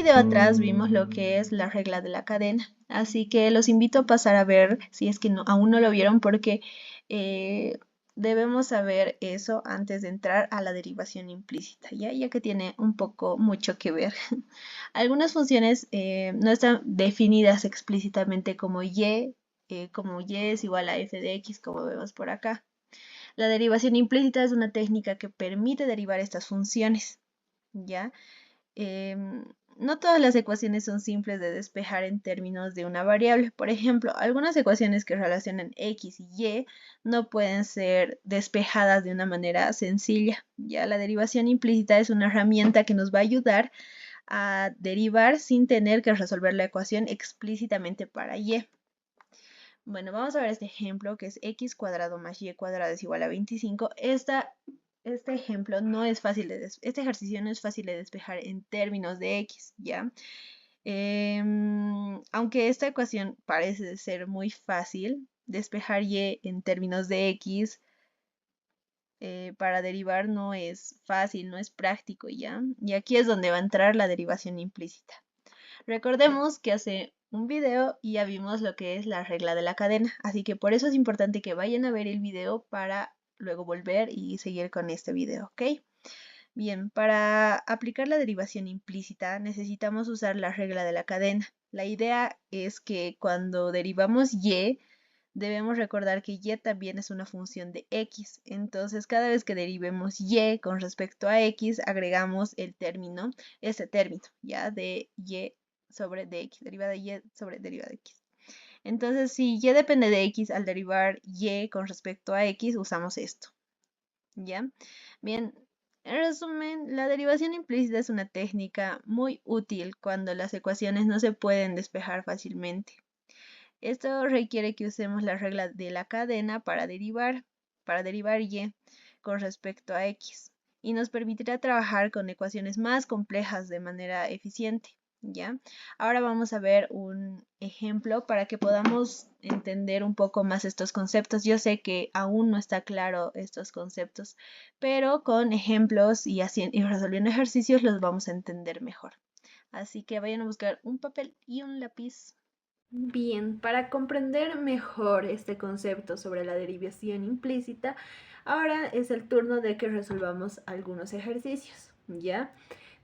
video atrás vimos lo que es la regla de la cadena, así que los invito a pasar a ver si es que aún no lo vieron porque eh, debemos saber eso antes de entrar a la derivación implícita, ya que tiene un poco mucho que ver. Algunas funciones no están definidas explícitamente como y es igual a f de x, como vemos por acá. La derivación implícita es una técnica que permite derivar estas funciones, ¿ya? Em, no todas las ecuaciones son simples de despejar en términos de una variable. Por ejemplo, algunas ecuaciones que relacionan x y y no pueden ser despejadas de una manera sencilla. Ya la derivación implícita es una herramienta que nos va a ayudar a derivar sin tener que resolver la ecuación explícitamente para y. Bueno, vamos a ver este ejemplo que es x cuadrado más y cuadrado es igual a 25. Este ejemplo no es fácil este ejercicio no es fácil de despejar en términos de x, ¿ya? Aunque esta ecuación parece ser muy fácil, despejar y en términos de x para derivar no es fácil, no es práctico, ¿ya? Y aquí es donde va a entrar la derivación implícita. Recordemos que hace un video ya vimos lo que es la regla de la cadena, así que por eso es importante que vayan a ver el video para luego volver y seguir con este video, ¿ok? Bien, para aplicar la derivación implícita necesitamos usar la regla de la cadena. La idea es que cuando derivamos y, debemos recordar que y también es una función de x. Entonces, cada vez que derivemos y con respecto a x, agregamos este término, ya de y sobre dx, derivada de y sobre derivada de x. Entonces, si y depende de x, al derivar y con respecto a x, usamos esto, ¿ya? Bien, en resumen, la derivación implícita es una técnica muy útil cuando las ecuaciones no se pueden despejar fácilmente. Esto requiere que usemos la regla de la cadena para derivar y con respecto a x, y nos permitirá trabajar con ecuaciones más complejas de manera eficiente, ¿ya? Ahora vamos a ver un ejemplo para que podamos entender un poco más estos conceptos. Yo sé que aún no está claro estos conceptos, pero con ejemplos y resolviendo ejercicios los vamos a entender mejor. Así que vayan a buscar un papel y un lápiz. Bien, para comprender mejor este concepto sobre la derivación implícita, ahora es el turno de que resolvamos algunos ejercicios, ¿ya?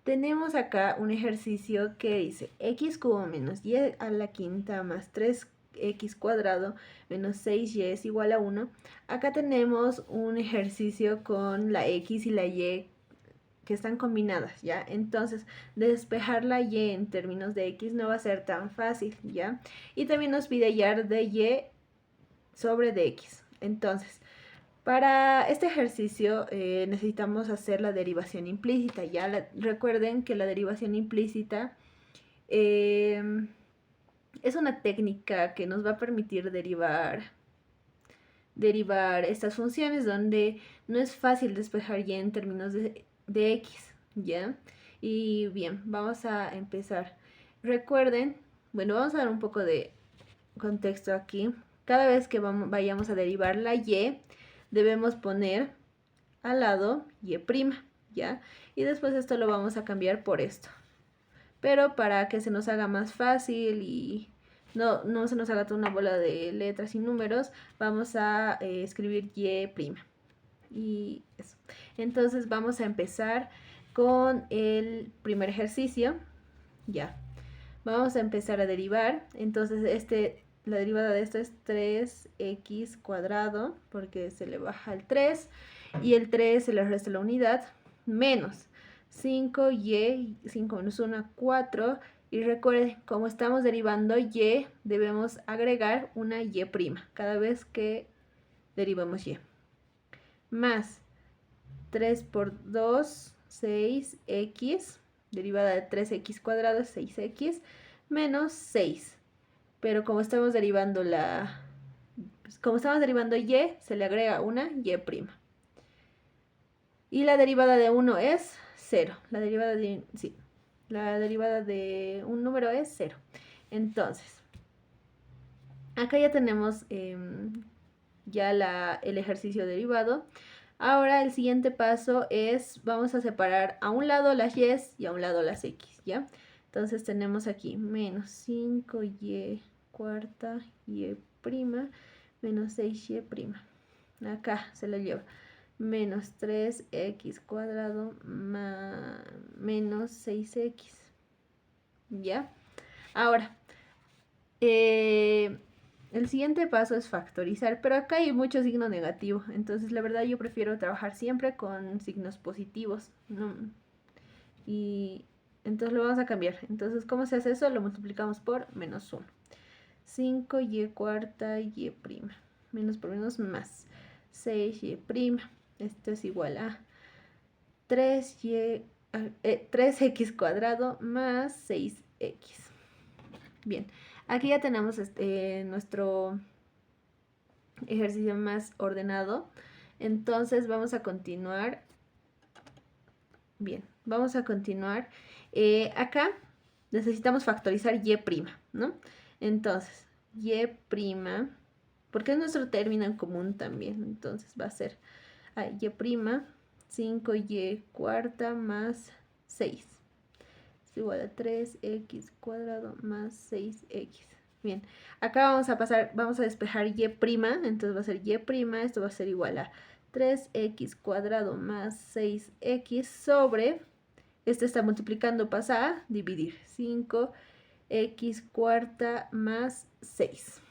Tenemos acá un ejercicio que dice x cubo menos y a la quinta más 3x cuadrado menos 6y es igual a 1. Acá tenemos un ejercicio con la x y la y que están combinadas, ¿ya? Entonces, despejar la y en términos de x no va a ser tan fácil, ¿ya? Y también nos pide hallar de y sobre dx. Entonces, para este ejercicio necesitamos hacer la derivación implícita, ¿ya? Recuerden que la derivación implícita es una técnica que nos va a permitir derivar estas funciones donde no es fácil despejar y en términos de x, ¿ya? Y bien, vamos a empezar. Recuerden, bueno, vamos a dar un poco de contexto aquí. Cada vez que vayamos a derivar la y, debemos poner al lado y', ¿ya? Y después esto lo vamos a cambiar por esto. Pero para que se nos haga más fácil y no se nos haga toda una bola de letras y números, vamos a escribir y'. Y eso. Entonces vamos a empezar con el primer ejercicio. Ya. Vamos a empezar a derivar. Entonces la derivada de esto es 3x cuadrado, porque se le baja el 3, y el 3 se le resta la unidad, menos 5y, 5 menos 1, 4, y recuerden, como estamos derivando y, debemos agregar una y' cada vez que derivamos y. Más 3 por 2, 6x, derivada de 3x cuadrado es 6x, menos 6. Pero como estamos derivando y, se le agrega una y'. Y la derivada de 1 es 0. La derivada de un número es 0. Entonces, acá ya tenemos ya el ejercicio derivado. Ahora el siguiente paso es, vamos a separar a un lado las y a un lado las x, ¿ya? Entonces tenemos aquí menos 5y cuarta y prima menos 6y prima. Acá se la lleva menos 3x cuadrado más menos 6x. ¿Ya? Ahora, el siguiente paso es factorizar, pero acá hay mucho signo negativo, entonces la verdad yo prefiero trabajar siempre con signos positivos, ¿no? Y entonces lo vamos a cambiar. Entonces, ¿cómo se hace eso? Lo multiplicamos por menos 1. 5y cuarta y prima. Menos por menos más 6y prima. Esto es igual a 3x cuadrado más 6x. Bien, aquí ya tenemos nuestro ejercicio más ordenado. Entonces vamos a continuar. Bien, vamos a continuar. Acá necesitamos factorizar y', ¿no? Entonces, y', porque es nuestro término en común también. Entonces va a ser y', 5y cuarta más 6. Es igual a 3x cuadrado más 6x. Bien, acá vamos a despejar y', entonces va a ser y', esto va a ser igual a 3x cuadrado más 6x sobre, este está multiplicando, pasa a dividir, 5x cuarta más 6.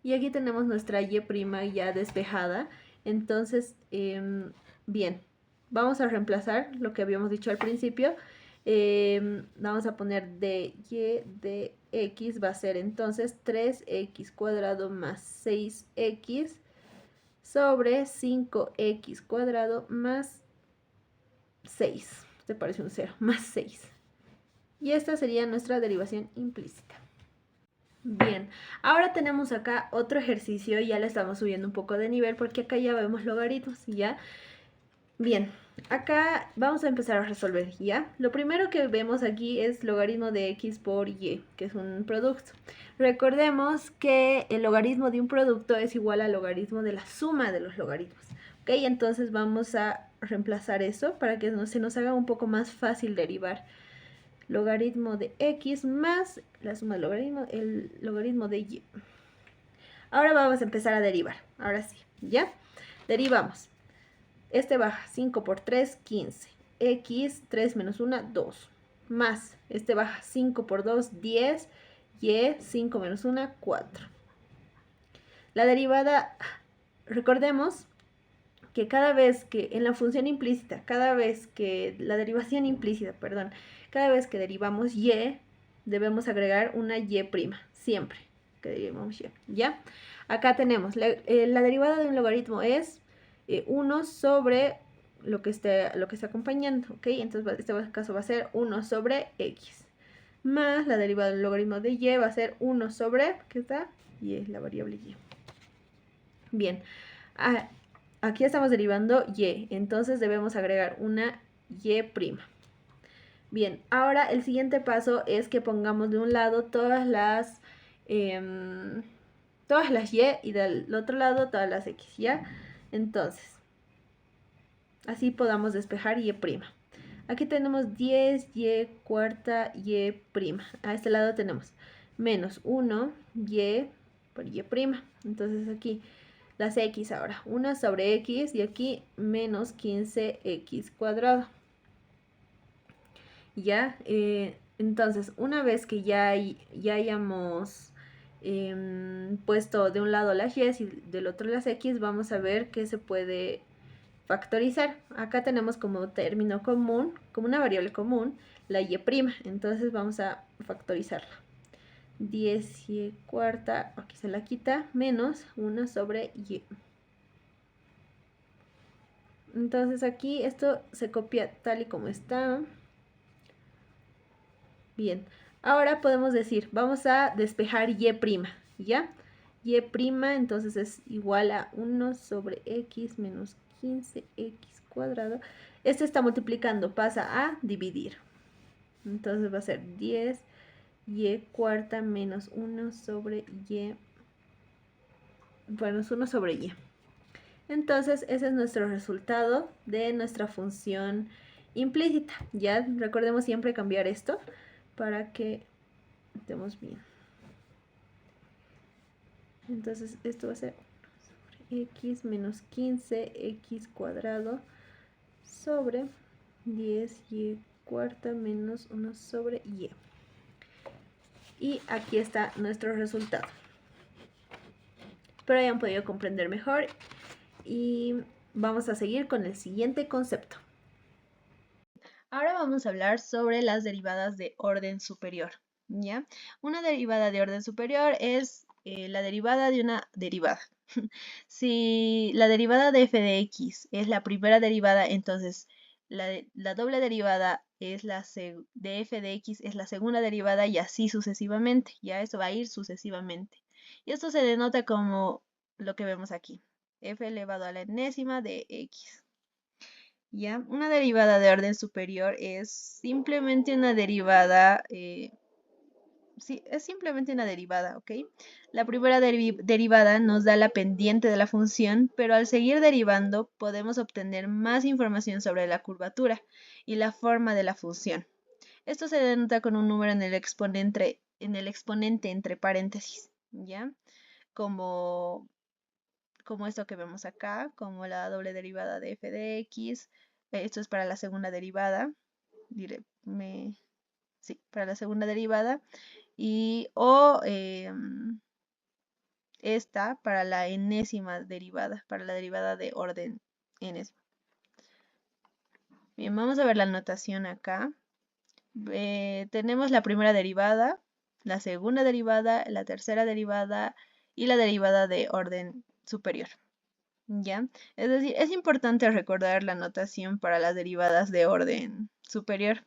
Y aquí tenemos nuestra y' ya despejada. Entonces, bien, vamos a reemplazar lo que habíamos dicho al principio. Vamos a poner dy de x, va a ser entonces 3x cuadrado más 6x sobre 5x cuadrado más 6. ¿Te parece un 0? Más 6. Y esta sería nuestra derivación implícita. Bien, ahora tenemos acá otro ejercicio, ya le estamos subiendo un poco de nivel porque acá ya vemos logaritmos, ¿ya? Bien, acá vamos a empezar a resolver, ¿ya? Lo primero que vemos aquí es logaritmo de x por y, que es un producto. Recordemos que el logaritmo de un producto es igual al logaritmo de la suma de los logaritmos, ¿ok? Entonces vamos a reemplazar eso para que se nos haga un poco más fácil derivar. Logaritmo de x más la suma del logaritmo, el logaritmo de y. Ahora vamos a empezar a derivar, ahora sí, ¿ya? Derivamos. Este baja 5 por 3, 15. X, 3 menos 1, 2. Más, este baja 5 por 2, 10. Y, 5 menos 1, 4. La derivada, recordemos que cada vez que en la función implícita, cada vez que derivamos y, debemos agregar una y', siempre que derivamos y, ¿ya? Acá tenemos, la derivada de un logaritmo es 1 sobre lo que está acompañando, ¿ok? Entonces, este caso va a ser 1 sobre x, más la derivada del logaritmo de y va a ser 1 sobre, ¿qué está? Y es la variable y. Bien, aquí estamos derivando y, entonces debemos agregar una y'. Bien, ahora el siguiente paso es que pongamos de un lado todas las y y del otro lado todas las x, ¿ya? Entonces, así podamos despejar y'. Aquí tenemos 10 y cuarta y'. A este lado tenemos menos 1 y por y'. Entonces aquí las x ahora, 1 sobre x y aquí menos 15x cuadrado. ¿Ya? Entonces, una vez que ya hayamos puesto de un lado las y y del otro las x, vamos a ver que se puede factorizar. Acá tenemos como término común, como una variable común, la y'. Entonces vamos a factorizarla. 10 y cuarta, aquí se la quita, menos 1 sobre y. Entonces aquí esto se copia tal y como está. Bien, ahora podemos decir, vamos a despejar y', ¿ya? Y', entonces es igual a 1 sobre x menos 15x cuadrado. Este está multiplicando, pasa a dividir. Entonces va a ser 10 y cuarta menos 1 sobre y. Bueno, es 1 sobre y. Entonces ese es nuestro resultado de nuestra función implícita. Ya recordemos siempre cambiar esto para que estemos bien. Entonces esto va a ser x menos 15x cuadrado sobre 10y cuarta menos 1 sobre y. Y aquí está nuestro resultado. Espero hayan podido comprender mejor y vamos a seguir con el siguiente concepto. Ahora vamos a hablar sobre las derivadas de orden superior, ¿ya? Una derivada de orden superior es la derivada de una derivada. Si la derivada de f de x es la primera derivada, entonces la doble derivada es de f de x es la segunda derivada y así sucesivamente. Ya eso va a ir sucesivamente. Y esto se denota como lo que vemos aquí. F elevado a la enésima de x. ¿Ya? Una derivada de orden superior es simplemente una derivada, sí, es simplemente una derivada, ¿ok? La primera derivada nos da la pendiente de la función, pero al seguir derivando podemos obtener más información sobre la curvatura y la forma de la función. Esto se denota con un número en el exponente entre paréntesis, ¿ya? Como, como esto que vemos acá, como la doble derivada de f de x. Esto es para la segunda derivada. Sí, para la segunda derivada. O esta para la enésima derivada, para la derivada de orden enésima. Bien, vamos a ver la notación acá. Tenemos la primera derivada, la segunda derivada, la tercera derivada y la derivada de orden superior. ¿Ya? Es decir, es importante recordar la notación para las derivadas de orden superior.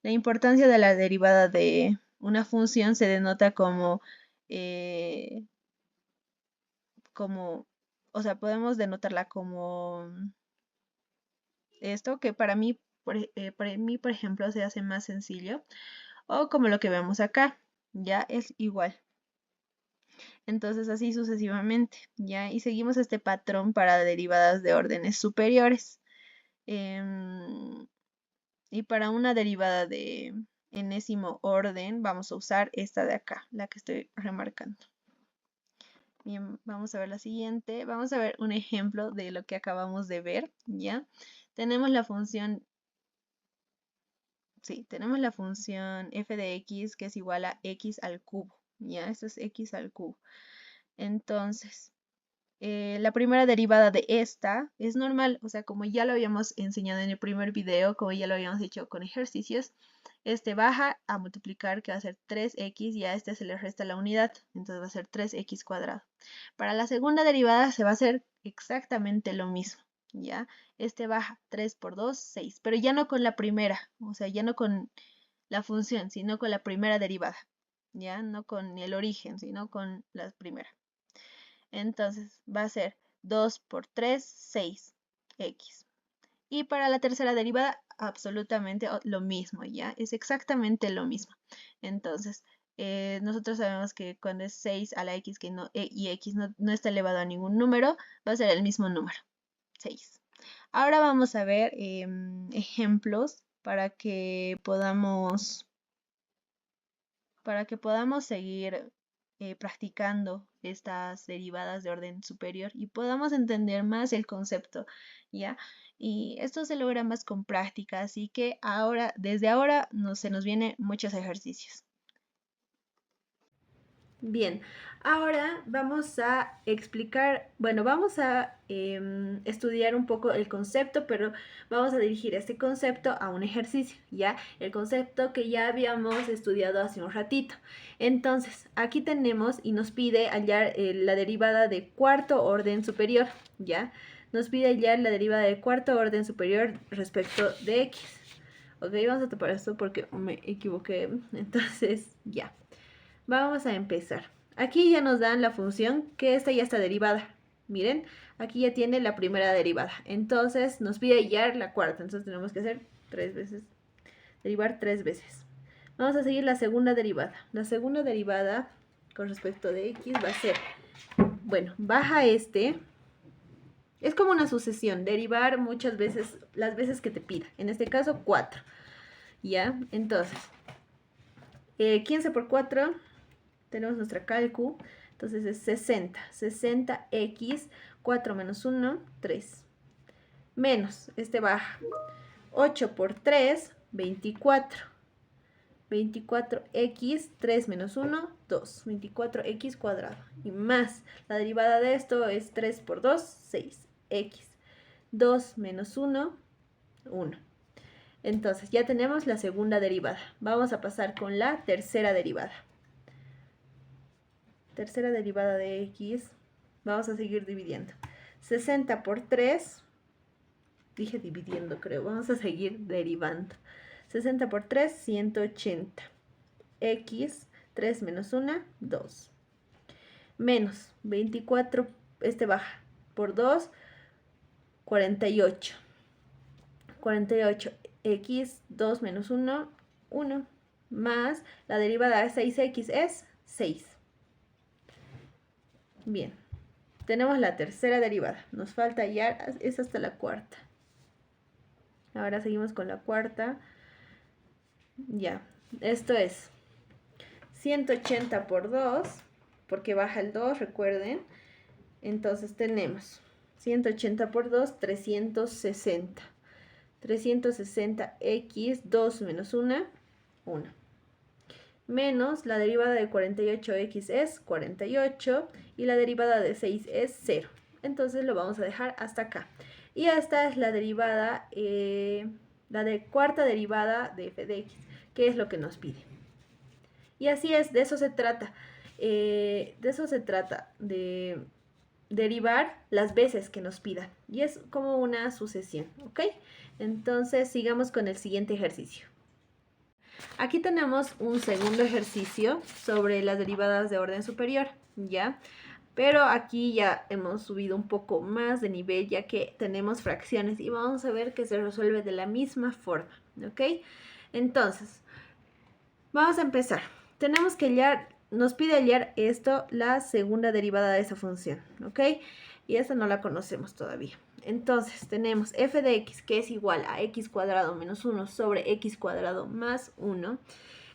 La importancia de la derivada de una función se denota eh, o sea, podemos denotarla como esto, que para mí, por ejemplo, se hace más sencillo, o como lo que vemos acá, ya es igual. Entonces, así sucesivamente, ¿ya? Y seguimos este patrón para derivadas de órdenes superiores. Em, y para una derivada de enésimo orden, vamos a usar esta de acá, la que estoy remarcando. Bien, vamos a ver la siguiente. Vamos a ver un ejemplo de lo que acabamos de ver, ¿ya? Tenemos la función, sí, tenemos la función f de x que es igual a x al cubo, ¿ya? Esto es x al cubo. Entonces, la primera derivada de esta es normal, o sea, como ya lo habíamos enseñado en el primer video, como ya lo habíamos hecho con ejercicios, este baja a multiplicar, que va a ser 3x, y a este se le resta la unidad, entonces va a ser 3x cuadrado. Para la segunda derivada se va a hacer exactamente lo mismo, ¿ya? Este baja 3 por 2, 6, pero ya no con la primera, o sea, ya no con la función, sino con la primera derivada, ¿ya? No con el origen, sino con la primera. Entonces va a ser 2 por 3, 6x. Y para la tercera derivada, absolutamente lo mismo, ¿ya? Es exactamente lo mismo. Entonces, nosotros sabemos que cuando es 6 a la x y x no está elevado a ningún número, va a ser el mismo número, 6. Ahora vamos a ver ejemplos para que podamos seguir practicando estas derivadas de orden superior y podamos entender más el concepto, ¿ya? Y esto se logra más con práctica, así que desde ahora se nos vienen muchos ejercicios. Bien, ahora vamos a explicar, bueno, vamos a estudiar un poco el concepto, pero vamos a dirigir este concepto a un ejercicio, ¿ya? El concepto que ya habíamos estudiado hace un ratito. Entonces, aquí tenemos y nos pide hallar la derivada de cuarto orden superior, ¿ya? Nos pide hallar la derivada de cuarto orden superior respecto de x. Ok, vamos a tapar esto porque me equivoqué. Entonces, ya. Vamos a empezar. Aquí ya nos dan la función que esta ya está derivada. Miren, aquí ya tiene la primera derivada. Entonces nos pide hallar la cuarta. Entonces tenemos que hacer 3 veces, derivar 3 veces. Vamos a seguir la segunda derivada. La segunda derivada con respecto de x va a ser, bueno, baja este. Es como una sucesión, derivar muchas veces, las veces que te pida. En este caso 4. ¿Ya? Entonces, 15 por 4, tenemos nuestra calcu, entonces es 60. 60x, 4 menos 1, 3. Menos, este baja. 8 por 3, 24. 24x, 3 menos 1, 2. 24x cuadrado. Y más, la derivada de esto es 3 por 2, 6x. 2 menos 1, 1. Entonces ya tenemos la segunda derivada. Vamos a pasar con la tercera derivada. Tercera derivada de x. Vamos a seguir dividiendo. 60 por 3. Dije dividiendo, creo. Vamos a seguir derivando. 60 por 3, 180. X, 3 menos 1, 2. Menos 24, este baja. Por 2, 48. 48. X, 2 menos 1, 1. Más la derivada de 6x es 6. Bien. Tenemos la tercera derivada. Nos falta ya, es hasta la cuarta. Ahora seguimos con la cuarta. Ya, esto es 180 por 2, porque baja el 2, recuerden. Entonces tenemos 180 por 2, 360. 360x, 2 menos 1, 1. Menos la derivada de 48x es 48 y la derivada de 6 es 0. Entonces lo vamos a dejar hasta acá. Y esta es la derivada, la de cuarta derivada de f de x, que es lo que nos pide. Y así es, de eso se trata. De derivar las veces que nos pidan. Y es como una sucesión, ¿ok? Entonces sigamos con el siguiente ejercicio. Aquí tenemos un segundo ejercicio sobre las derivadas de orden superior, ¿ya? Pero aquí ya hemos subido un poco más de nivel, ya que tenemos fracciones y vamos a ver que se resuelve de la misma forma, ¿ok? Entonces, vamos a empezar. Tenemos que hallar, nos pide hallar esto, la segunda derivada de esa función, ¿ok? Y esta no la conocemos todavía. Entonces tenemos f de x, que es igual a x cuadrado menos 1 sobre x cuadrado más 1.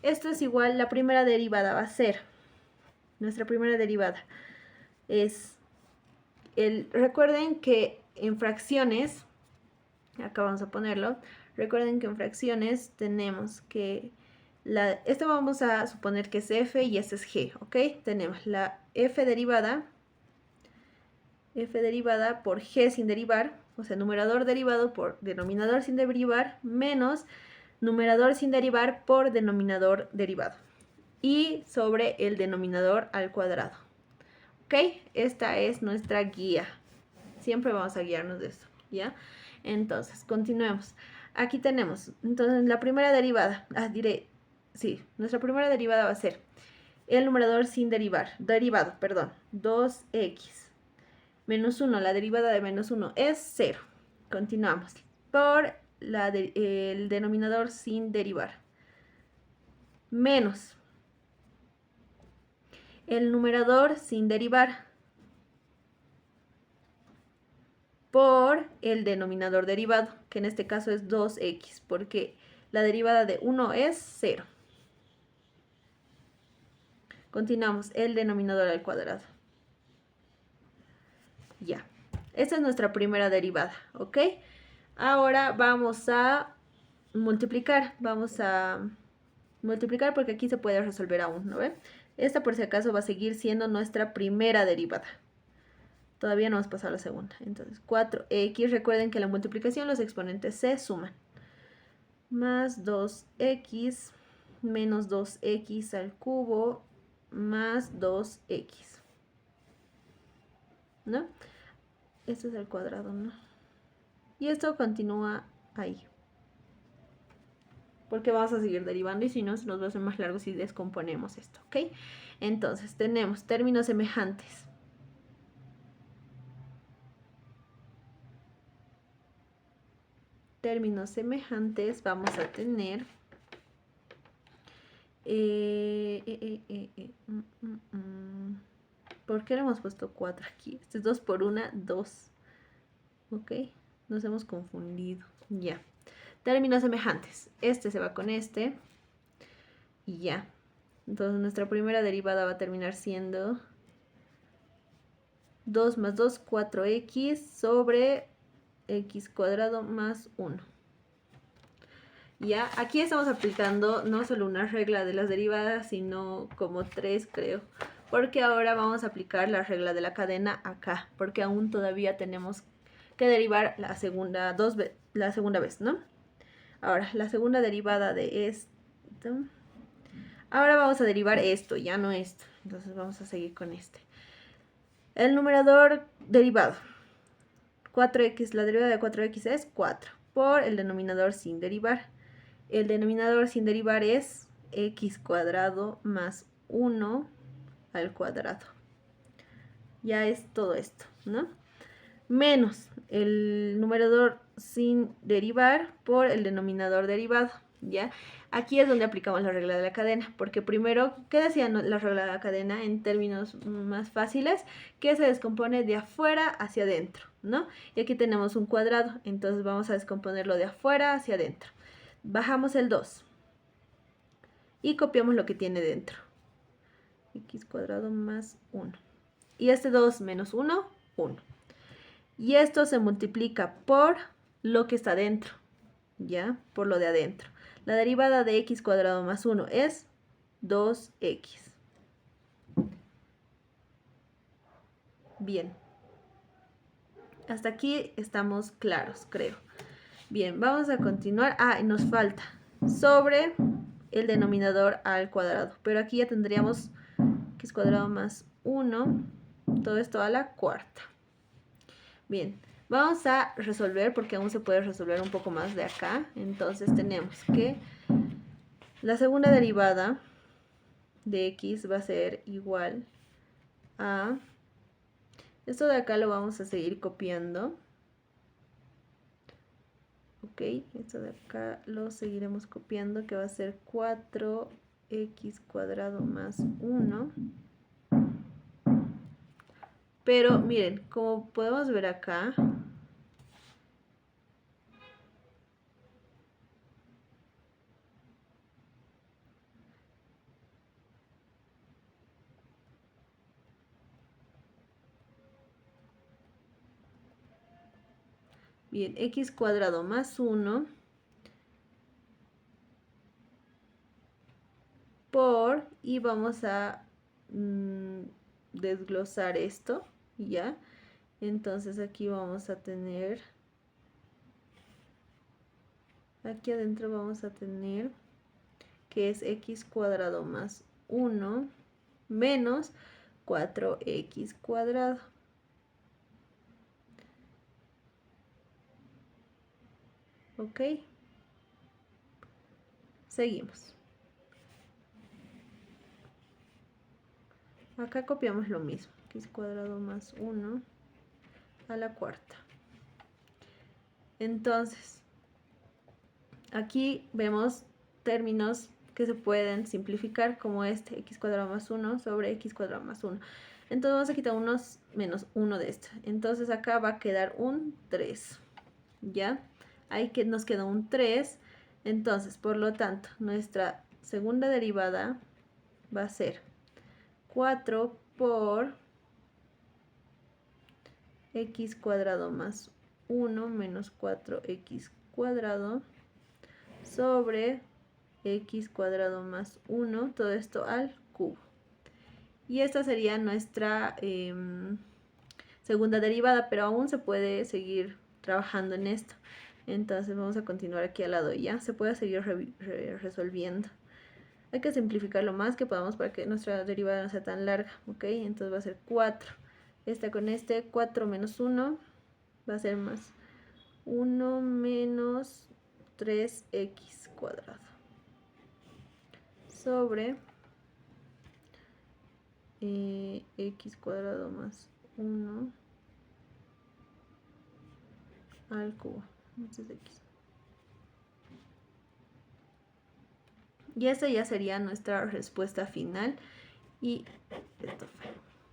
Esto es igual, la primera derivada va a ser, nuestra primera derivada es, recuerden que en fracciones, acá vamos a ponerlo, recuerden que en fracciones tenemos que, esto vamos a suponer que es f y este es g, ¿ok? Tenemos la f derivada por g sin derivar, o sea, numerador derivado por denominador sin derivar, menos numerador sin derivar por denominador derivado. Y sobre el denominador al cuadrado. ¿Ok? Esta es nuestra guía. Siempre vamos a guiarnos de eso, ¿ya? Entonces, continuemos. Aquí tenemos, entonces, la primera derivada. Nuestra primera derivada va a ser el numerador sin derivado, perdón, 2x. Menos 1, la derivada de menos 1 es 0. Continuamos. Por el denominador sin derivar. Menos el numerador sin derivar por el denominador derivado, que en este caso es 2x, porque la derivada de 1 es 0. Continuamos, el denominador al cuadrado. Ya, esta es nuestra primera derivada, ¿ok? Ahora vamos a multiplicar, porque aquí se puede resolver aún, ¿no ven? Esta por si acaso va a seguir siendo nuestra primera derivada. Todavía no hemos pasado a la segunda. Entonces 4x, recuerden que en la multiplicación los exponentes se suman. Más 2x menos 2x al cubo más 2x. ¿No? Esto es el cuadrado, ¿no? Y esto continúa ahí. Porque vamos a seguir derivando y si no, se nos va a hacer más largo si descomponemos esto, ¿ok? Entonces, tenemos términos semejantes. Términos semejantes vamos a tener... ¿Por qué le hemos puesto 4 aquí? Este es 2 por 1, 2. ¿Ok? Nos hemos confundido. Ya. Términos semejantes. Este se va con este. Y ya. Entonces nuestra primera derivada va a terminar siendo 2 más 2, 4x sobre x cuadrado más 1. Ya, aquí estamos aplicando no solo una regla de las derivadas, sino como 3, creo. Porque ahora vamos a aplicar la regla de la cadena acá, porque aún todavía tenemos que derivar la segunda vez, ¿no? Ahora, la segunda derivada de esto. Ahora vamos a derivar esto, ya no esto. Entonces vamos a seguir con este. El numerador derivado. 4x, la derivada de 4x es 4 por el denominador sin derivar. El denominador sin derivar es x cuadrado más 1 al cuadrado. Ya es todo esto, ¿no? Menos el numerador sin derivar por el denominador derivado, ¿ya? Aquí es donde aplicamos la regla de la cadena, porque primero, ¿qué decía la regla de la cadena en términos más fáciles? Que se descompone de afuera hacia adentro, ¿no? Y aquí tenemos un cuadrado, entonces vamos a descomponerlo de afuera hacia adentro. Bajamos el 2 y copiamos lo que tiene dentro. X cuadrado más 1. Y este 2 menos 1, 1. Y esto se multiplica por lo que está dentro, ¿ya? Por lo de adentro. La derivada de x cuadrado más 1 es 2x. Bien. Hasta aquí estamos claros, creo. Bien, vamos a continuar. Ah, y nos falta sobre el denominador al cuadrado. Pero aquí ya tendríamos x cuadrado más 1, todo esto a la cuarta. Bien, vamos a resolver porque aún se puede resolver un poco más de acá. Entonces tenemos que la segunda derivada de x va a ser igual a... Esto de acá lo vamos a seguir copiando. Ok, esto de acá lo seguiremos copiando, que va a ser 4x cuadrado más 1. Pero miren, como podemos ver acá, bien, x cuadrado más 1 por, y vamos a desglosar esto, ¿ya? Entonces aquí vamos a tener, aquí adentro vamos a tener que es x cuadrado más 1 menos 4x cuadrado. ¿Ok? Seguimos. Acá copiamos lo mismo, x cuadrado más 1 a la cuarta. Entonces, aquí vemos términos que se pueden simplificar como este, x cuadrado más 1 sobre x cuadrado más 1. Entonces vamos a quitar unos menos 1 de esto. Entonces acá va a quedar un 3, ¿ya? Ahí que nos queda un 3. Entonces, por lo tanto, nuestra segunda derivada va a ser 4 por x cuadrado más 1 menos 4x cuadrado sobre x cuadrado más 1, todo esto al cubo. Y esta sería nuestra segunda derivada, pero aún se puede seguir trabajando en esto. Entonces vamos a continuar aquí al lado, ya se puede seguir resolviendo. Hay que simplificar lo más que podamos para que nuestra derivada no sea tan larga, ¿ok? Entonces va a ser 4. Esta con este, 4 menos 1, va a ser más 1 menos 3x cuadrado. Sobre x cuadrado más 1 al cubo. Este es x. Y esta ya sería nuestra respuesta final. Y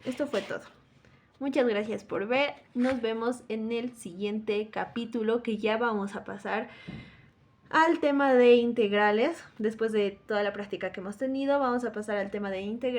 esto fue todo. Muchas gracias por ver. Nos vemos en el siguiente capítulo, que ya vamos a pasar al tema de integrales. Después de toda la práctica que hemos tenido, vamos a pasar al tema de integrales.